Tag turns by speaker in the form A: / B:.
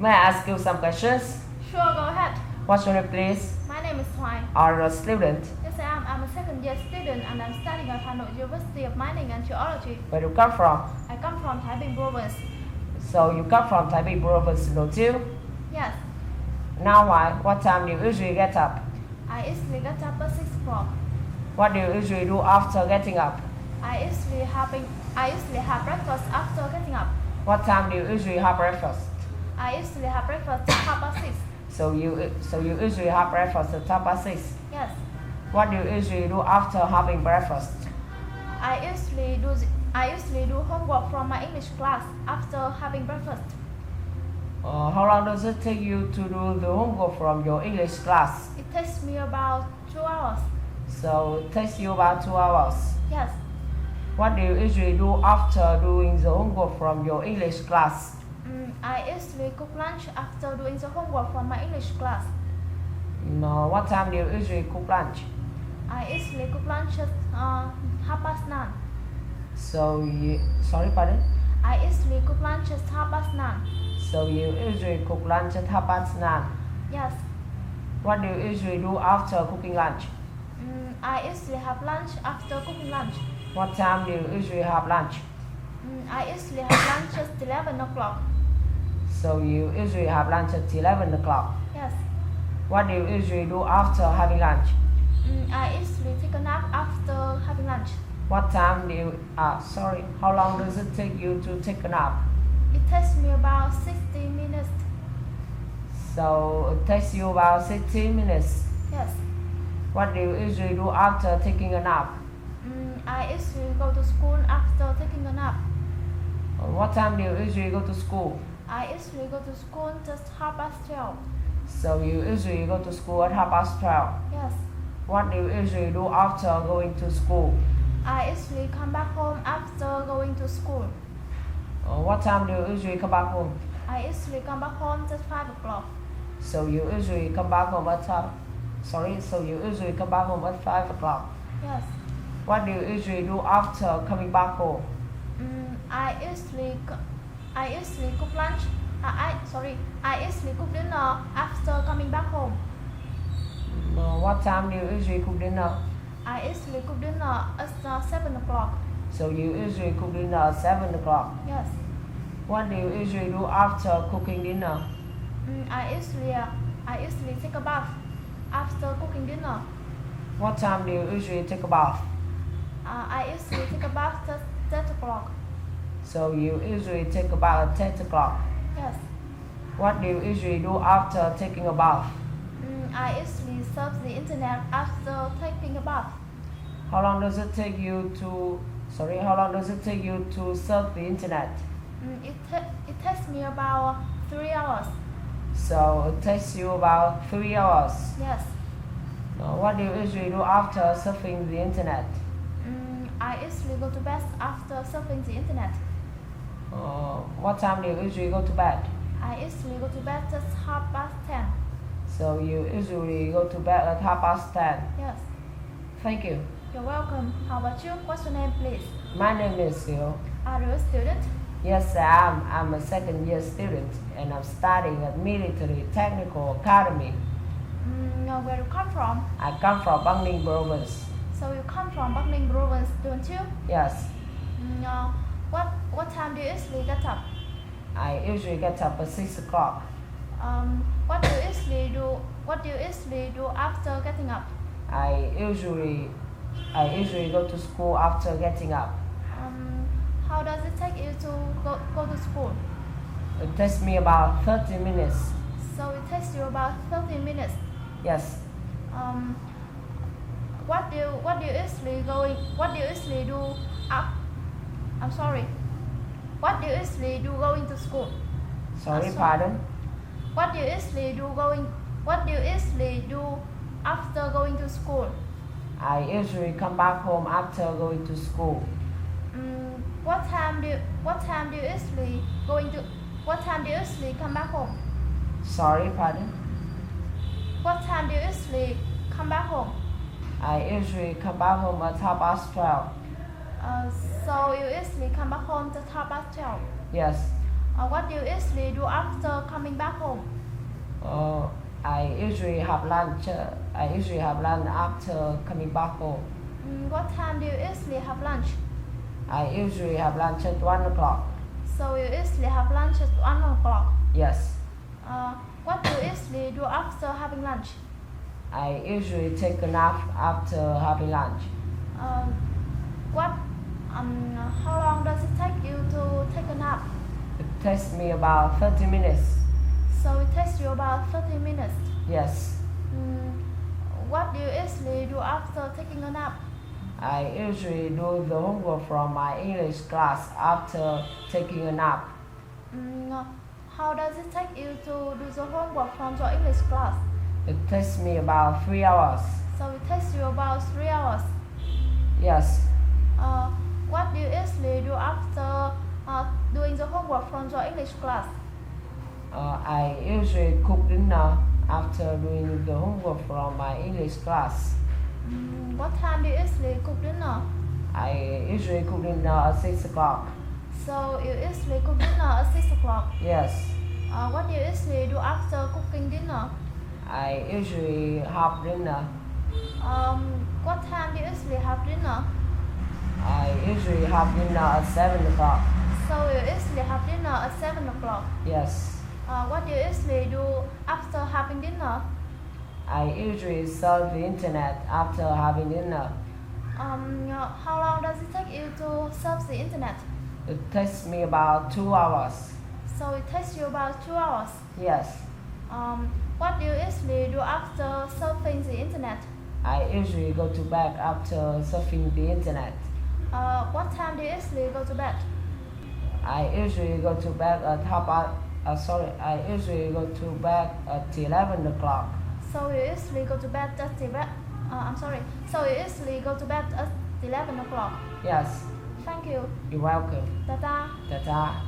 A: May I ask you some questions?
B: Sure, go ahead.
A: What's your name, please?
B: My name is Hoài.
A: Are you a student?
B: Yes, I am. I'm a second year student and I'm studying at Hanoi University of Mining and Geology.
A: Where do you come from?
B: I come from Thái province.
A: So you come from Taipei province, don't you?
B: Yes,
A: Now what time do you usually get up?
B: I usually get up at 6 o'clock.
A: What do you usually do after getting up?
B: I usually have breakfast after getting up.
A: What time do you usually have breakfast?
B: I usually have breakfast at 6:30.
A: So you usually have breakfast at 6:30.
B: Yes,
A: What do you usually do after having breakfast?
B: I usually do homework from my English class after having breakfast.
A: How long does it take you to do the homework from your English class?
B: It takes me about 2 hours.
A: So it takes you about 2 hours.
B: Yes,
A: What do you usually do after doing the homework from your English class?
B: I usually cook lunch after doing the homework from my English class.
A: No, what time do you usually cook lunch?
B: I usually cook lunch at 9:30.
A: Sorry, pardon?
B: I usually cook lunch at 9:30.
A: So you usually cook lunch at 9:30.
B: Yes,
A: What do you usually do after cooking lunch?
B: I usually have lunch after cooking lunch.
A: What time do you usually have lunch?
B: I usually have lunch at 11 o'clock.
A: So you usually have lunch at 11 o'clock.
B: Yes,
A: What do you usually do after having lunch?
B: I usually take a nap after having lunch.
A: What time do you, how long does it take you to take a nap?
B: It takes me about 60 minutes.
A: So it takes you about 60 minutes.
B: Yes,
A: What do you usually do after taking a nap?
B: I usually go to school after taking a nap.
A: What time do you usually go to school?
B: I usually go to school just 12:30.
A: So you usually go to school at 12:30.
B: Yes,
A: What do you usually do after going to school?
B: I usually come back home after going to school.
A: What time do you usually come back home?
B: I usually come back home at 5 o'clock.
A: So you usually come back home at you usually come back home at 5 o'clock.
B: Yes,
A: What do you usually do after coming back home?
B: I usually cook lunch. I usually cook dinner after coming back home.
A: What time do you usually cook dinner?
B: I usually cook dinner at 7 o'clock.
A: So you usually cook dinner at 7 o'clock.
B: Yes,
A: What do you usually do after cooking dinner?
B: I usually take a bath after cooking dinner.
A: What time do you usually take a bath?
B: I usually take a bath at 10 o'clock.
A: So you usually take a bath at 10 o'clock.
B: Yes,
A: What do you usually do after taking a bath?
B: I usually surf the internet after taking a bath.
A: How long does it take you to surf the internet?
B: It takes me about 3 hours.
A: So it takes you about 3 hours.
B: Yes,
A: What do you usually do after surfing the internet?
B: I usually go to bed after surfing the internet.
A: What time do you usually go to bed?
B: I usually go to bed at 10:30.
A: So you usually go to bed at 10:30.
B: Yes,
A: Thank you.
B: you're welcome. How about you? What's your name, please?
A: My name is Hiếu.
B: Are you a student?
A: Yes, I am. I'm a second year student and I'm studying at Military Technical Academy.
B: Where you come from?
A: I come from Bangning province.
B: So you come from Bắc Ninh province, don't you?
A: Yes,
B: What time do you usually get up?
A: I usually get up at 6 o'clock.
B: What do you usually do after getting up?
A: I usually go to school after getting up.
B: How does it take you to go to school?
A: It takes me about 30 minutes.
B: So it takes you about 30 minutes.
A: Yes.
B: What do you usually do up? I'm sorry. What do you usually do going to school?
A: Sorry, pardon?
B: What do you usually do after going to school?
A: I usually come back home after going to school.
B: What time do you usually come back home?
A: Sorry, pardon?
B: What time do you usually come back home?
A: I usually come back home at 12:30.
B: So you usually come back home at 12:30.
A: Yes.
B: What do you usually do after coming back home?
A: I usually have lunch. I usually have lunch after coming back home.
B: What time do you usually have lunch?
A: I usually have lunch at 1 o'clock.
B: So you usually have lunch at 1 o'clock.
A: Yes.
B: What do you usually do after having lunch?
A: I usually take a nap after having lunch.
B: How long does it take you to take a nap?
A: It takes me about 30 minutes.
B: So it takes you about 30 minutes.
A: Yes.
B: What do you usually do after taking a nap?
A: I usually do the homework from my English class after taking a nap.
B: How does it take you to do the homework from your English class?
A: It takes me about 3 hours.
B: So it takes you about 3 hours.
A: Yes.
B: What do you usually do after doing the homework from your English class?
A: I usually cook dinner after doing the homework from my English class.
B: What time do you usually cook dinner?
A: I usually cook dinner at 6 o'clock.
B: So you usually cook dinner at 6 o'clock?
A: Yes.
B: What do you usually do after cooking dinner?
A: I usually have dinner.
B: What time do you usually have dinner?
A: I usually have dinner at 7 o'clock.
B: So you usually have dinner at 7 o'clock?
A: Yes.
B: What do you usually do after having dinner?
A: I usually surf the internet after having dinner.
B: How long does it take you to surf the internet?
A: It takes me about 2 hours.
B: So it takes you about 2 hours?
A: Yes.
B: What do you usually do after surfing the internet?
A: I usually go to bed after surfing the internet.
B: What time do you usually go to bed?
A: I usually go to bed at I usually go to bed at 11 o'clock.
B: So you usually go to bed at So you usually go to bed at 11 o'clock?
A: Yes.
B: Thank you.
A: You're welcome.
B: Ta-ta.
A: Ta-ta.